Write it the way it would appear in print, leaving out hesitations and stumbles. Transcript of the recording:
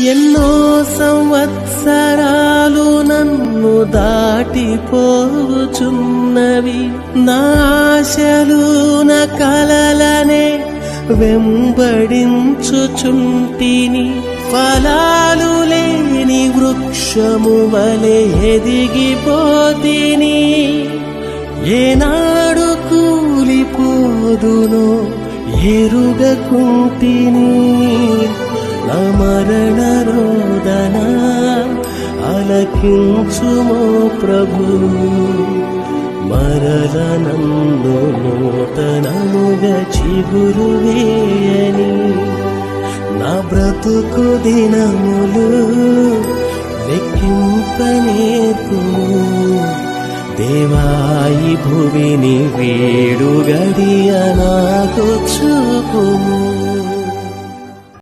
ఎన్నో సంవత్సరాలు నన్ను దాటిపోచున్నవి, నా ఆశలు నా కలలనే వెంబడించుచుంటిని. ఫలాలు లేని వృక్షము వలె ఎదిగిపోతిని, ఏనాడు కూలిపోదునో ఎరుగకుంటిని. నా మరణ రోదన ఆలకించుమో ప్రభు, మరల నన్ను నూతనముగా చిగురు వేయని. నా బ్రతుకు దినములు లెక్కింపనేర్పుము దేవాయి భువిని వేడు గడియ నాకు చూపుము.